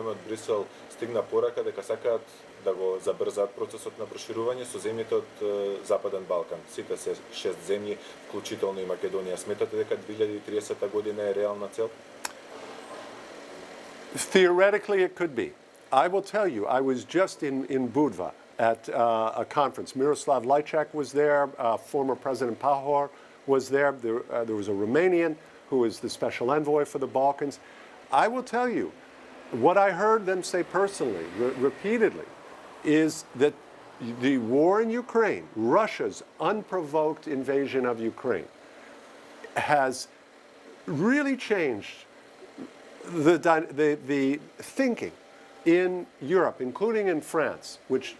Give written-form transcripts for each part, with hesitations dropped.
читаме од Брисел, стигна порака дека сакаат да го забрзаат процесот на проширување со земјите од Западен Балкан. Сите се 6 земји, вклучително и Македонија. Сметате дека 2030 година е реална цел? Theoretically, it could be. I will tell you, I was just in Budva at a conference. Miroslav Lajčák was there, former President Pahor was there. There was a Romanian who is the special envoy for the Balkans. I will tell you, what I heard them say personally, repeatedly, is that the war in Ukraine, Russia's unprovoked invasion of Ukraine, has really changed the thinking in Europe, including in France, which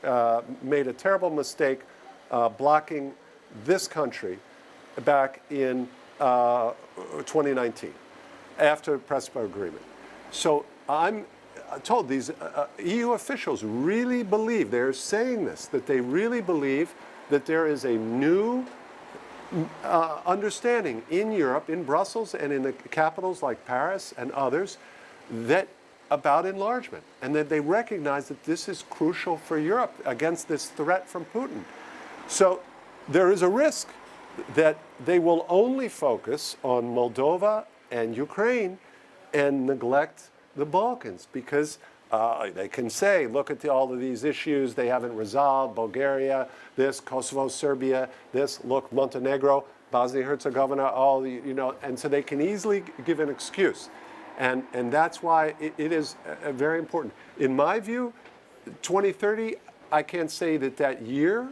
made a terrible mistake blocking this country back in 2019 after the Prespa agreement. So I'm told these EU officials really believe, they're saying this, that they really believe that there is a new understanding in Europe, in Brussels and in the capitals like Paris and others, that about enlargement, and that they recognize that this is crucial for Europe against this threat from Putin. So there is a risk that they will only focus on Moldova and Ukraine and neglect the Balkans, because they can say, look at all of these issues they haven't resolved, Bulgaria, this, Kosovo, Serbia, this, look, Montenegro, Bosnia-Herzegovina, all the, and so they can easily give an excuse. And that's why it is very important. In my view, 2030, I can't say that year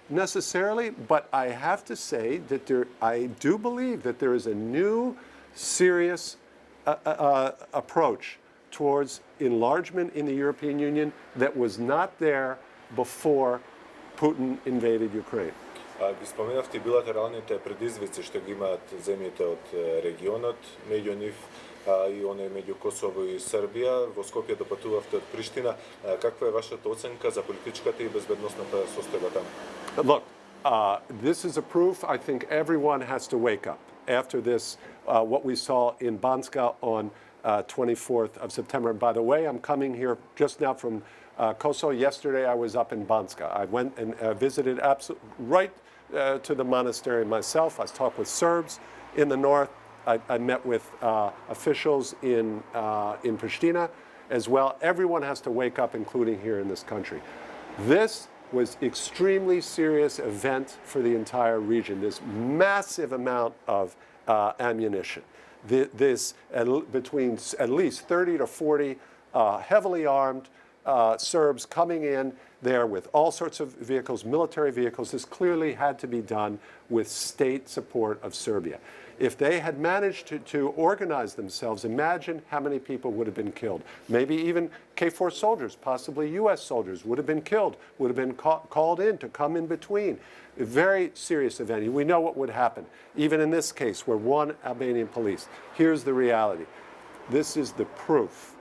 necessarily, but I have to say that I do believe that there is a new, serious approach towards enlargement in the European Union that was not there before Putin invaded Ukraine. Ги споменавте билатералните предизвици што ги имаат земјите од регионот, меѓу нив и оне меѓу Косово и Србија. Во Скопје допатувавте од Приштина. Каква е вашата оценка за политичката и безбедносната состојба таму? Look, this is a proof. I think everyone has to wake up after this, what we saw in Banska on 24th of September. And by the way, I'm coming here just now from Kosovo. Yesterday, I was up in Banska. I went and visited right to the monastery myself. I talked with Serbs in the north. I met with officials in Pristina as well. Everyone has to wake up, including here in this country. This was extremely serious event for the entire region. This massive amount of ammunition. Between at least 30 to 40 heavily armed Serbs coming in there with all sorts of vehicles, military vehicles. This clearly had to be done with state support of Serbia. If they had managed to organize themselves, imagine how many people would have been killed. Maybe even KFOR soldiers, possibly US soldiers, would have been killed, would have been called in to come in between. A very serious event. We know what would happen, even in this case where one Albanian police. Here's the reality. This is the proof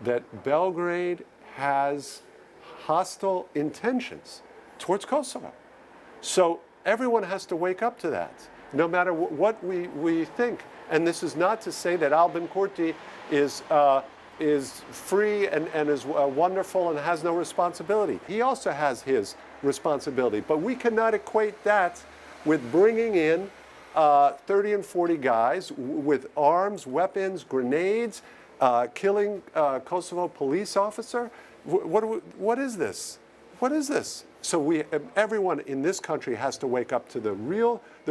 that Belgrade has hostile intentions towards Kosovo. So everyone has to wake up to that, no matter what we think. And this is not to say that Albin Kurti is free and is wonderful and has no responsibility. He also has his responsibility. But we cannot equate that with bringing in 30 and 40 guys with arms, weapons, grenades, killing a Kosovo police officer. What is this? What is this? So everyone in this country has to wake up to the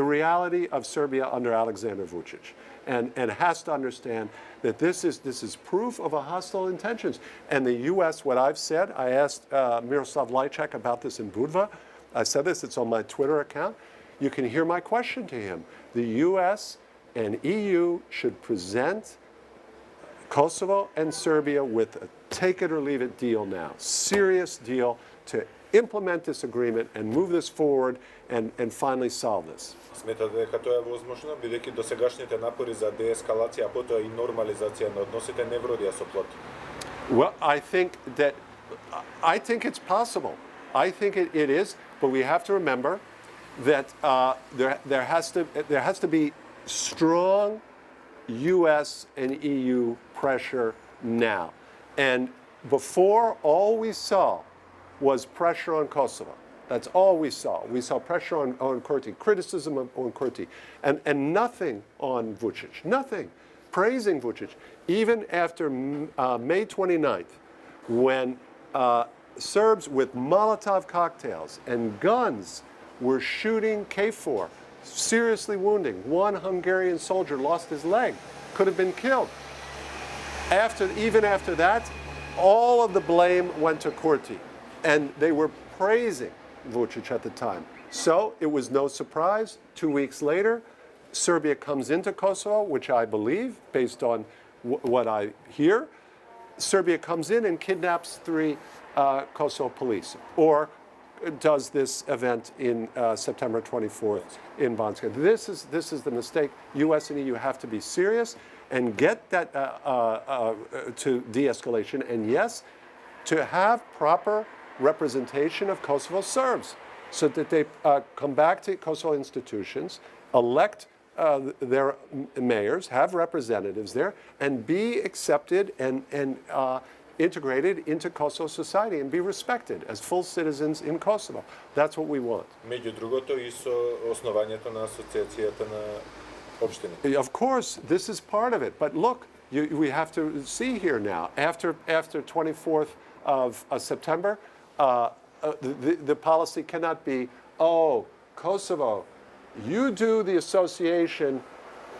reality of Serbia under Alexander Vučić, and has to understand that this is proof of a hostile intentions. And the U.S., what I've said, I asked Miroslav Lajčák about this in Budva. I said this, it's on my Twitter account. You can hear my question to him. The U.S. and EU should present Kosovo and Serbia with a take it or leave it deal now, serious deal to implement this agreement and move this forward and finally solve this. Сметате дека тоа е возможно, бидејќи досегашните напори за деескалација, а потоа и нормализација на односите не вродија со плод? Well, I think it's possible. I think it is, but we have to remember that there has to be strong U.S. and EU pressure now. And before, all we saw was pressure on Kosovo. That's all we saw. We saw pressure on Kurti, criticism on Kurti, and nothing on Vučić, nothing. Praising Vučić. Even after May 29th, when Serbs with Molotov cocktails and guns were shooting KFOR, seriously wounding. One Hungarian soldier lost his leg, could have been killed. Even after that, all of the blame went to Kurti, and they were praising Vučić at the time. So it was no surprise. 2 weeks later, Serbia comes into Kosovo, which I believe, based on what I hear, Serbia comes in and kidnaps 3 Kosovo police, or does this event in September 24th in Ballkanit. This is the mistake. U.S. and EU have to be serious and get that to de-escalation, and yes, to have proper representation of Kosovo Serbs, so that they come back to Kosovo institutions, elect their mayors, have representatives there, and be accepted and integrated into Kosovo society and be respected as full citizens in Kosovo. That's what we want. Меѓу другото и со основањето на асоциацијата на општини. Of course, this is part of it. But look, we have to see here now, after 24th of September, the policy cannot be, oh, Kosovo, you do the association,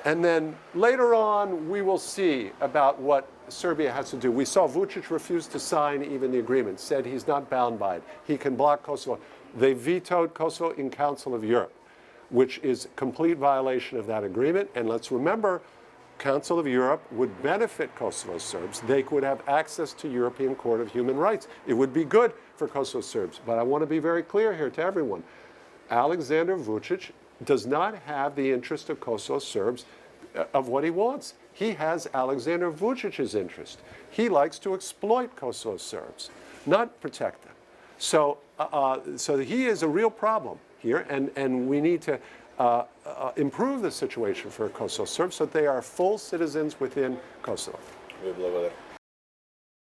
and then later on we will see about what Serbia has to do. We saw Vučić refuse to sign even the agreement, said he's not bound by it. He can block Kosovo. They vetoed Kosovo in Council of Europe, which is complete violation of that agreement. And let's remember, Council of Europe would benefit Kosovo Serbs. They could have access to European Court of Human Rights. It would be good for Kosovo Serbs. But I want to be very clear here to everyone. Aleksandar Vučić does not have the interest of Kosovo Serbs of what he wants. He has Aleksandar Vučić's interest. He likes to exploit Kosovo Serbs, not protect them. So he is a real problem here, and we need to improve the situation for Kosovo Serbs so that they are full citizens within Kosovo.